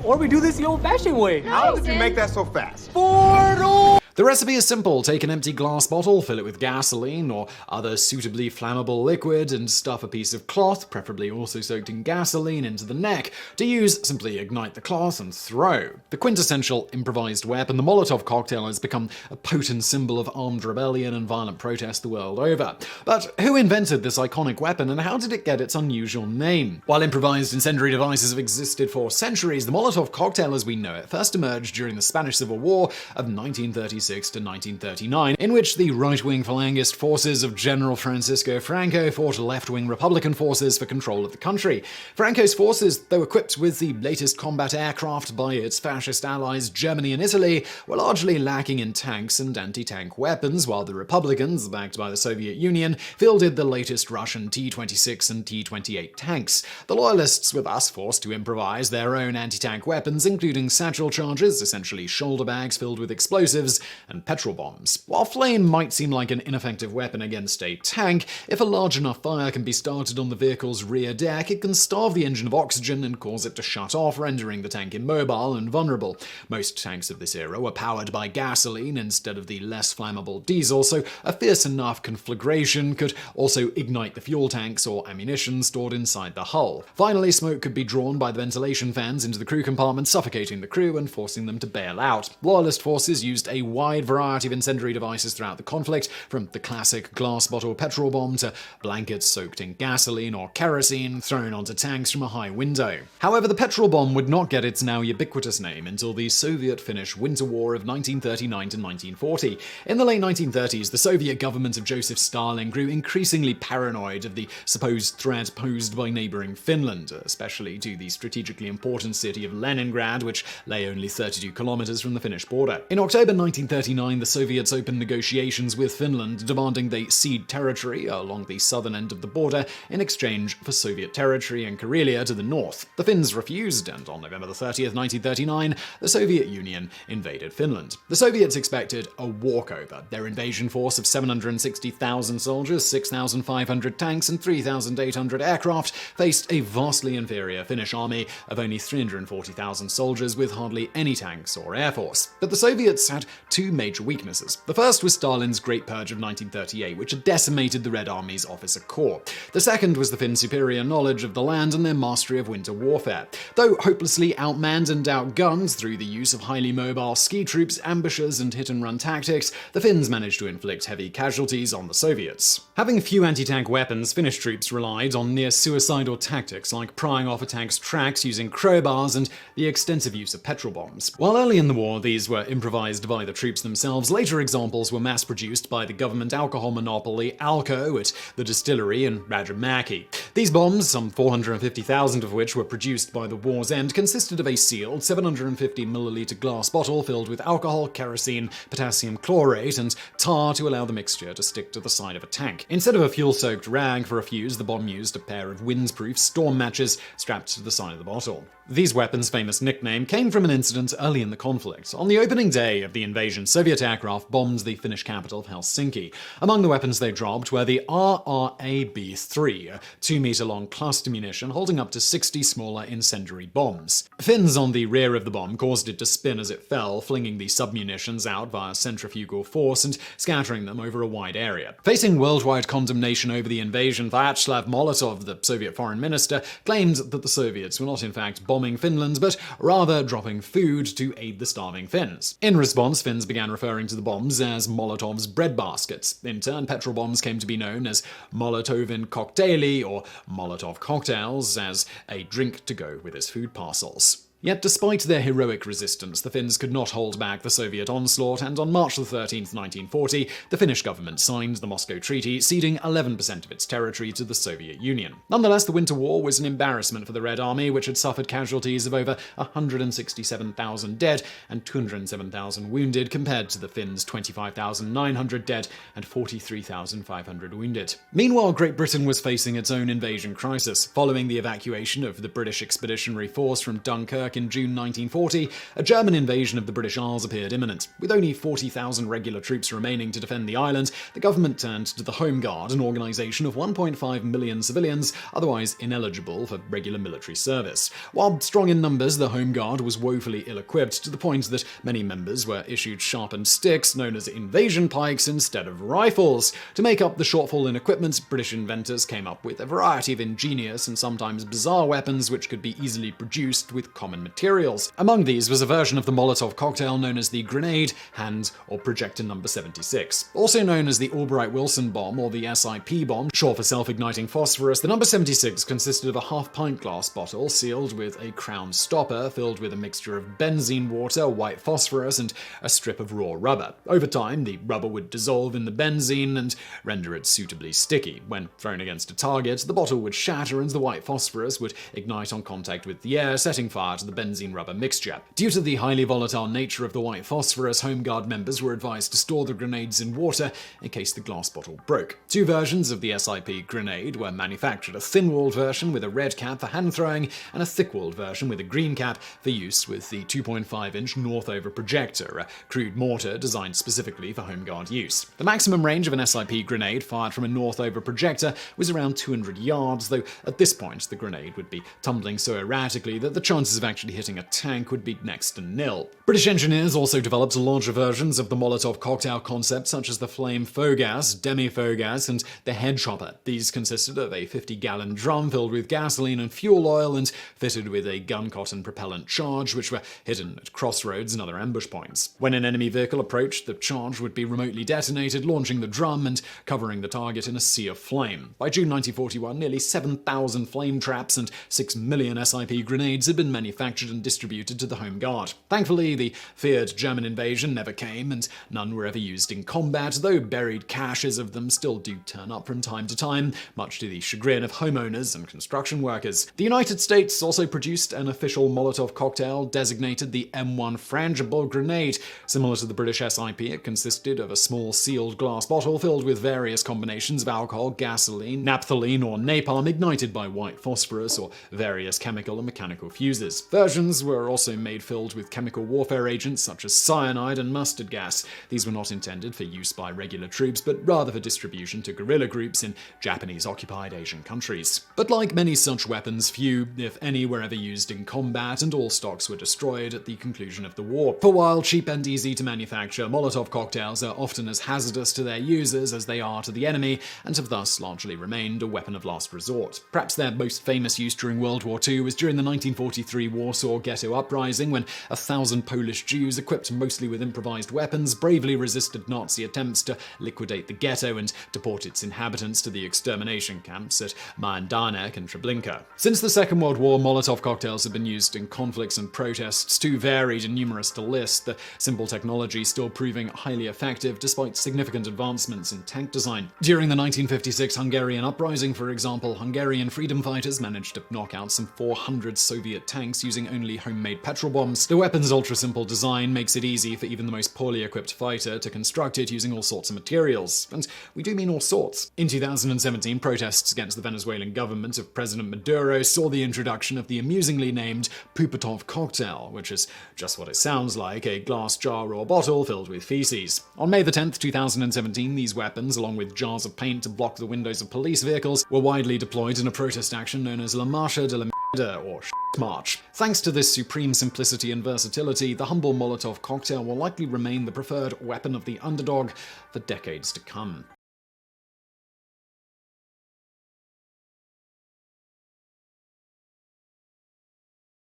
Or we do this the old-fashioned way. How did you make that so fast? Portal! The recipe is simple. Take an empty glass bottle, fill it with gasoline or other suitably flammable liquid, and stuff a piece of cloth, preferably also soaked in gasoline, into the neck. To use, simply ignite the cloth and throw. The quintessential improvised weapon, the Molotov cocktail has become a potent symbol of armed rebellion and violent protest the world over. But who invented this iconic weapon, and how did it get its unusual name? While improvised incendiary devices have existed for centuries, the Molotov cocktail as we know it first emerged during the Spanish Civil War of 1936 to 1939, in which the right-wing Falangist forces of General Fransisco Franco fought left-wing Republican forces for control of the country. Franco's forces, though equipped with the latest combat aircraft by its fascist allies Germany and Italy, were largely lacking in tanks and anti-tank weapons, while the Republicans, backed by the Soviet Union, fielded the latest Russian T-26 and T-28 tanks. The Loyalists were thus forced to improvise their own anti-tank weapons, including satchel charges, essentially shoulder bags filled with explosives, and petrol bombs. While flame might seem like an ineffective weapon against a tank, if a large enough fire can be started on the vehicle's rear deck, it can starve the engine of oxygen and cause it to shut off, rendering the tank immobile and vulnerable. Most tanks of this era were powered by gasoline instead of the less flammable diesel, so a fierce enough conflagration could also ignite the fuel tanks or ammunition stored inside the hull. Finally, smoke could be drawn by the ventilation fans into the crew compartment, suffocating the crew and forcing them to bail out. Loyalist forces used a wide variety of incendiary devices throughout the conflict, from the classic glass bottle petrol bomb to blankets soaked in gasoline or kerosene thrown onto tanks from a high window. However, the petrol bomb would not get its now ubiquitous name until the Soviet-Finnish Winter War of 1939 to 1940. In the late 1930s, the Soviet government of Joseph Stalin grew increasingly paranoid of the supposed threat posed by neighboring Finland, especially to the strategically important city of Leningrad, which lay only 32 kilometers from the Finnish border. In October 1939, the Soviets opened negotiations with Finland, demanding they cede territory along the southern end of the border in exchange for Soviet territory in Karelia to the north. The Finns refused, and on November 30th, 1939, the Soviet Union invaded Finland. The Soviets expected a walkover. Their invasion force of 760,000 soldiers, 6,500 tanks, and 3,800 aircraft faced a vastly inferior Finnish army of only 340,000 soldiers with hardly any tanks or air force. But the Soviets had two major weaknesses. The first was Stalin's Great Purge of 1938, which had decimated the Red Army's officer corps. The second was the Finns' superior knowledge of the land and their mastery of winter warfare. Though hopelessly outmanned and outgunned through the use of highly mobile ski troops, ambushers, and hit-and-run tactics, the Finns managed to inflict heavy casualties on the Soviets. Having few anti-tank weapons, Finnish troops relied on near-suicidal tactics like prying off a tank's tracks using crowbars and the extensive use of petrol bombs. While early in the war these were improvised by the troops themselves, later examples were mass-produced by the government alcohol monopoly Alko at the distillery in Rajamäki. These bombs, some 450,000 of which were produced by the war's end, consisted of a sealed 750ml glass bottle filled with alcohol, kerosene, potassium chlorate, and tar to allow the mixture to stick to the side of a tank. Instead of a fuel-soaked rag for a fuse, the bomb used a pair of windproof storm matches strapped to the side of the bottle. These weapons' famous nickname came from an incident early in the conflict. On the opening day of the invasion, Soviet aircraft bombed the Finnish capital of Helsinki. Among the weapons they dropped were the RRAB-3, a 2-meter-long cluster munition holding up to 60 smaller incendiary bombs. Fins on the rear of the bomb caused it to spin as it fell, flinging the submunitions out via centrifugal force and scattering them over a wide area. Facing worldwide condemnation over the invasion, Václav Molotov, the Soviet foreign minister, claimed that the Soviets were not in fact bombing Finland, but rather dropping food to aid the starving Finns. In response, Finns began referring to the bombs as Molotov's breadbaskets. In turn, petrol bombs came to be known as Molotovin cocktaili, or Molotov cocktails, as a drink to go with his food parcels. Yet despite their heroic resistance, the Finns could not hold back the Soviet onslaught, and on March 13, 1940, the Finnish government signed the Moscow Treaty, ceding 11% of its territory to the Soviet Union. Nonetheless, the Winter War was an embarrassment for the Red Army, which had suffered casualties of over 167,000 dead and 207,000 wounded, compared to the Finns' 25,900 dead and 43,500 wounded. Meanwhile, Great Britain was facing its own invasion crisis. Following the evacuation of the British Expeditionary Force from Dunkirk Dunkirk in June 1940, a German invasion of the British Isles appeared imminent. With only 40,000 regular troops remaining to defend the island, the government turned to the Home Guard, an organization of 1.5 million civilians otherwise ineligible for regular military service. While strong in numbers, the Home Guard was woefully ill-equipped to the point that many members were issued sharpened sticks known as invasion pikes instead of rifles. To make up the shortfall in equipment, British inventors came up with a variety of ingenious and sometimes bizarre weapons which could be easily produced with common materials. Among these was a version of the Molotov cocktail known as the grenade, hand, or projector number 76. Also known as the Albright-Wilson bomb or the SIP bomb, short for self-igniting phosphorus, the number 76 consisted of a half-pint glass bottle sealed with a crown stopper filled with a mixture of benzene water, white phosphorus, and a strip of raw rubber. Over time, the rubber would dissolve in the benzene and render it suitably sticky. When thrown against a target, the bottle would shatter and the white phosphorus would ignite on contact with the air, setting fire to the benzene-rubber mixture. Due to the highly volatile nature of the white phosphorus, Home Guard members were advised to store the grenades in water in case the glass bottle broke. Two versions of the SIP grenade were manufactured, a thin-walled version with a red cap for hand-throwing and a thick-walled version with a green cap for use with the 2.5-inch north-over projector, a crude mortar designed specifically for Home Guard use. The maximum range of an SIP grenade fired from a north-over projector was around 200 yards, though at this point the grenade would be tumbling so erratically that the chances of actually hitting a tank would be next to nil. British engineers also developed larger versions of the Molotov cocktail concept, such as the flame fogas, demi-fogas, and the head chopper. These consisted of a 50-gallon drum filled with gasoline and fuel oil and fitted with a gun cotton propellant charge, which were hidden at crossroads and other ambush points. When an enemy vehicle approached, the charge would be remotely detonated, launching the drum and covering the target in a sea of flame. By June 1941, nearly 7,000 flame traps and 6 million SIP grenades had been manufactured and distributed to the Home Guard. Thankfully, the feared German invasion never came, and none were ever used in combat, though buried caches of them still do turn up from time to time, much to the chagrin of homeowners and construction workers. The United States also produced an official Molotov cocktail designated the M1 frangible grenade. Similar to the British SIP, it consisted of a small sealed glass bottle filled with various combinations of alcohol, gasoline, naphthalene, or napalm ignited by white phosphorus or various chemical and mechanical fuses. Versions were also made filled with chemical warfare agents such as cyanide and mustard gas. These were not intended for use by regular troops, but rather for distribution to guerrilla groups in Japanese-occupied Asian countries. But like many such weapons, few, if any, were ever used in combat, and all stocks were destroyed at the conclusion of the war. For while cheap and easy to manufacture, Molotov cocktails are often as hazardous to their users as they are to the enemy, and have thus largely remained a weapon of last resort. Perhaps their most famous use during World War II was during the 1943 Warsaw Ghetto Uprising, when 1,000 Polish Jews, equipped mostly with improvised weapons, bravely resisted Nazi attempts to liquidate the ghetto and deport its inhabitants to the extermination camps at Majdanek and Treblinka. Since the Second World War, Molotov cocktails have been used in conflicts and protests too varied and numerous to list, the simple technology still proving highly effective despite significant advancements in tank design. During the 1956 Hungarian uprising, for example, Hungarian freedom fighters managed to knock out some 400 Soviet tanks using only homemade petrol bombs. The weapon's ultra-simple design makes it easy for even the most poorly equipped fighter to construct it using all sorts of materials. And we do mean all sorts. In 2017, protests against the Venezuelan government of President Maduro saw the introduction of the amusingly named Pupatov cocktail, which is just what it sounds like, a glass jar or bottle filled with feces. On May 10, 2017, these weapons, along with jars of paint to block the windows of police vehicles, were widely deployed in a protest action known as La Marcha de la Mierda, or March. Thanks to this supreme simplicity and versatility, the humble Molotov cocktail will likely remain the preferred weapon of the underdog for decades to come.